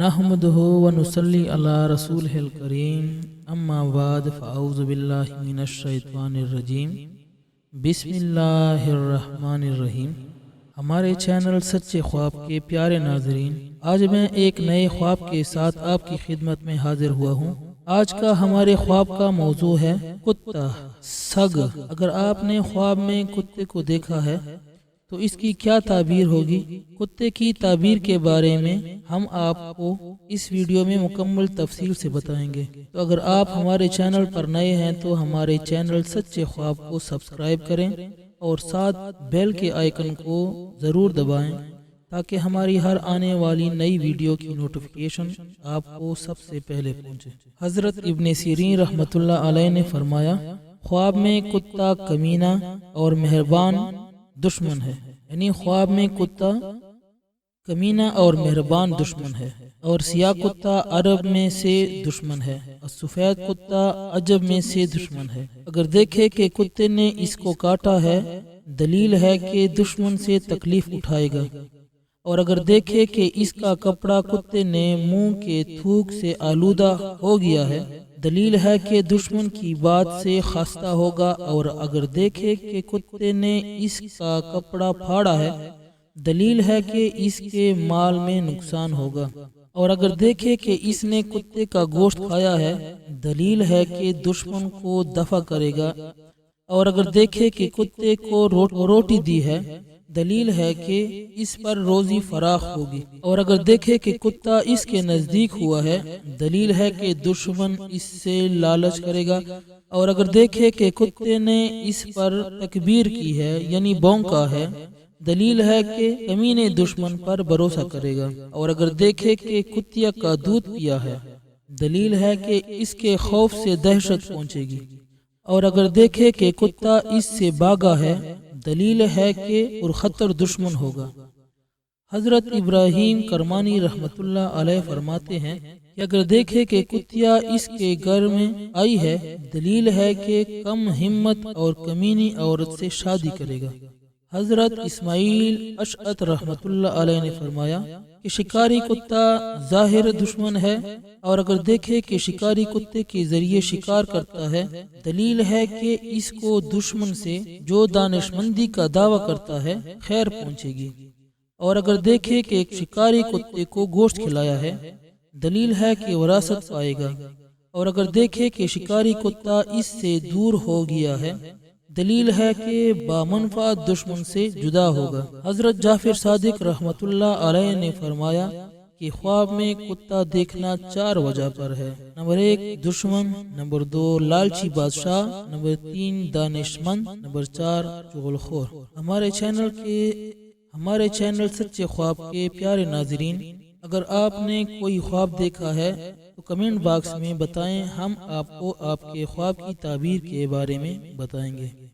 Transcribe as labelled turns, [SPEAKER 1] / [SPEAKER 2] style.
[SPEAKER 1] नहमदुहु व नुसल्ली अला रसूलिहिल करीम अम्मा बाद फ़अऊज़ु बिल्लाहि मिनश शैतानिर रजीम बिस्मिल्लाहिर रहमानिर रहीम। हमारे चैनल सच्चे ख्वाब के प्यारे नाजरीन, आज मैं एक नए ख्वाब के साथ आपकी खिदमत में हाजिर हुआ हूँ। आज का हमारे ख्वाब का मौजू है कुत्ता सग। अगर आपने ख्वाब में कुत्ते को देखा है तो इसकी क्या ताबीर होगी। कुत्ते की ताबीर के बारे में हम आपको इस वीडियो में मुकम्मल तफसील से बताएंगे। तो अगर आप हमारे चैनल पर नए हैं तो हमारे चैनल सच्चे ख्वाब को सब्सक्राइब करें और साथ बेल के आइकन को ज़रूर दबाएं ताकि हमारी हर आने वाली नई वीडियो की नोटिफिकेशन आपको सबसे पहले पहुंचे। हज़रत इब्न सीरीन रहमतुल्लाह अलैह ने फरमाया, ख्वाब में कुत्ता कमीना और मेहरबान दुश्मन है। यानी ख्वाब में कुत्ता कमीना और मेहरबान दुश्मन है। और सियाह कुत्ता अरब में से दुश्मन है और सफ़ेद कुत्ता अजब में से दुश्मन है। अगर देखे कि कुत्ते ने इसको काटा है, दलील है कि दुश्मन से तकलीफ उठाएगा। और अगर देखे कि इसका कपड़ा कुत्ते ने मुंह के थूक से आलूदा हो गया है, दलील है कि दुश्मन की बात से खस्ता होगा। और अगर देखे कि कुत्ते ने इसका कपड़ा फाड़ा है, दलील है कि इसके माल में नुकसान होगा। और अगर देखे कि इसने कुत्ते का गोश्त खाया है, दलील है कि दुश्मन को दफा करेगा। और अगर देखे कि कुत्ते को रोटी दी है, दलील है कि इस पर रोजी फराख होगी। और अगर देखे कि कुत्ता इसके नजदीक हुआ है, दलील है कि दुश्मन इससे लालच करेगा। और अगर देखे कि कुत्ते ने इस पर तकबीर की है यानी भौंका है, दलील है कि कमीने दुश्मन पर भरोसा करेगा। और अगर देखे कि कुतिया का दूध पिया है, दलील है कि इसके खौफ से दहशत पहुंचेगी। और अगर देखे कि कुत्ता इससे भागा है, दलील है कि पुरखतर दुश्मन होगा। हजरत इब्राहीम करमानी रहमतुल्लाह अलैह फरमाते हैं कि अगर देखे कि कुतिया इसके घर में आई है, दलील है कि कम हिम्मत और कमीनी औरत से शादी करेगा। हजरत इस्माइल अशअत रहमतुल्लाह अलैह ने फरमाया कि शिकारी कुत्ता जाहिर दुश्मन है। और अगर देखे कि शिकारी कुत्ते के जरिए शिकार करता है, दलील है कि इसको दुश्मन से जो दानिशमंदी का दावा करता है खैर पहुंचेगी। और अगर देखे कि एक शिकारी कुत्ते को गोश्त खिलाया है, दलील है कि विरासत पाएगा। और अगर देखे कि शिकारी कुत्ता इससे दूर हो गया है, दलील है कि बामनफात दुश्मन से जुदा होगा। हजरत जाफिर सादिक रहमतुल्लाह अलैह ने फरमाया कि ख्वाब में कुत्ता देखना 4 वजह पर है। नंबर 1 दुश्मन, नंबर 2 लालची बादशाह, नंबर 3 दानिशमंद, नंबर 4 चुगलखोर। हमारे चैनल सच्चे ख्वाब के प्यारे नाजरीन, अगर आपने कोई ख्वाब देखा है तो कमेंट बॉक्स में बताएं, हम आपको आपके ख्वाब की ताबीर के बारे में बताएंगे।